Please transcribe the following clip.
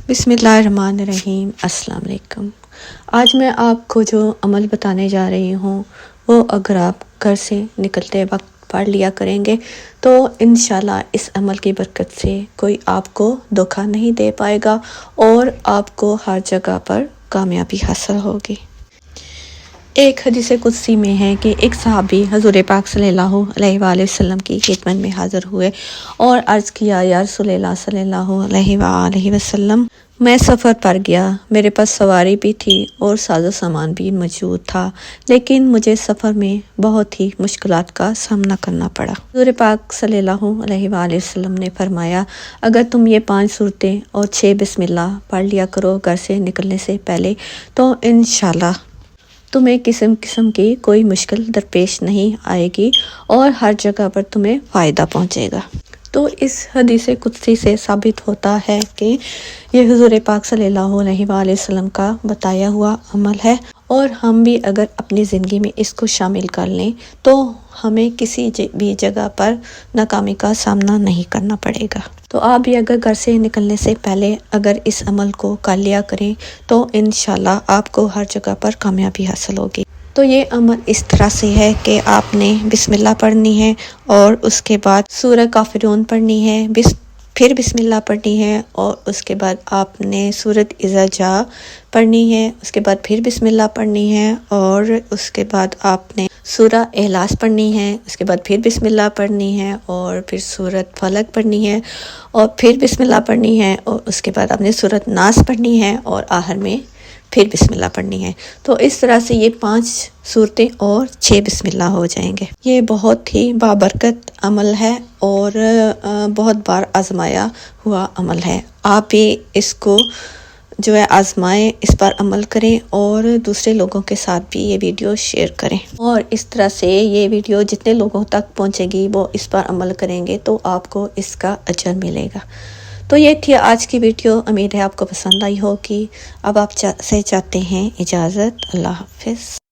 बिस्मिल्लाहिर्रहमानिर्रहीम। अस्सलाम वालेकुम। आज मैं आपको जो अमल बताने जा रही हूँ वो अगर आप घर से निकलते वक्त पढ़ लिया करेंगे तो इंशाल्लाह इस अमल की बरकत से कोई आपको धोखा नहीं दे पाएगा और आपको हर जगह पर कामयाबी हासिल होगी। एक हदीस कुदसी में है कि एक सहाबी हज़ूर पाक सल्लल्लाहु अलैहि वसल्लम की खिदमत में हाज़िर हुए और अर्ज़ किया, या रसूलल्लाह सल्लल्लाहु अलैहि वसल्लम, मैं सफ़र पर गया, मेरे पास सवारी भी थी और साजो सामान भी मौजूद था, लेकिन मुझे सफ़र में बहुत ही मुश्किलात का सामना करना पड़ा। हज़ूर पाक सल्लल्लाहु अलैहि वसल्लम ने फरमाया, अगर तुम ये 5 सूरतें और 6 बिस्मिल्लाह पढ़ लिया करो घर से निकलने से पहले तो इंशाल्लाह तुम्हें किस्म की कोई मुश्किल दरपेश नहीं आएगी और हर जगह पर तुम्हें फ़ायदा पहुँचेगा। तो इस हदीस कुदसी से साबित होता है कि ये हुज़ूर पाक सल्लल्लाहु अलैहि वसल्लम का बताया हुआ अमल है और हम भी अगर अपनी ज़िंदगी में इसको शामिल कर लें तो हमें किसी भी जगह पर नाकामी का सामना नहीं करना पड़ेगा। तो आप भी अगर घर से निकलने से पहले अगर इस अमल को कर लिया करें तो इंशाल्लाह आपको हर जगह पर कामयाबी हासिल होगी। तो ये अमल इस तरह से है कि आपने बिस्मिल्लाह पढ़नी है और उसके बाद सूरह काफिरून पढ़नी है, फिर बिस्मिल्लाह पढ़नी है और उसके बाद आपने सूरत इज़ा जा पढ़नी है, उसके बाद फिर बिस्मिल्लाह पढ़नी है और उसके बाद आपने सूरह इखलास पढ़नी है, उसके बाद फिर बिस्मिल्लाह पढ़नी है और फिर सूरत फलक पढ़नी है और फिर बिस्मिल्लाह पढ़नी है और उसके बाद आपने सूरत नास पढ़नी है और आखिर में फिर बिस्मिल्लाह पढ़नी है। तो इस तरह से ये 5 सूरतें और 6 बिस्मिल्लाह हो जाएंगे। ये बहुत ही बाबरकत अमल है और बहुत बार आजमाया हुआ अमल है। आप भी इसको जो है आजमाएं, इस पर अमल करें और दूसरे लोगों के साथ भी ये वीडियो शेयर करें और इस तरह से ये वीडियो जितने लोगों तक पहुंचेगी वो इस पर अमल करेंगे तो आपको इसका अजर मिलेगा। तो ये थी आज की वीडियो, उम्मीद है आपको पसंद आई होगी। अब आप से चाहते हैं इजाज़त। अल्लाह हाफ़िज़।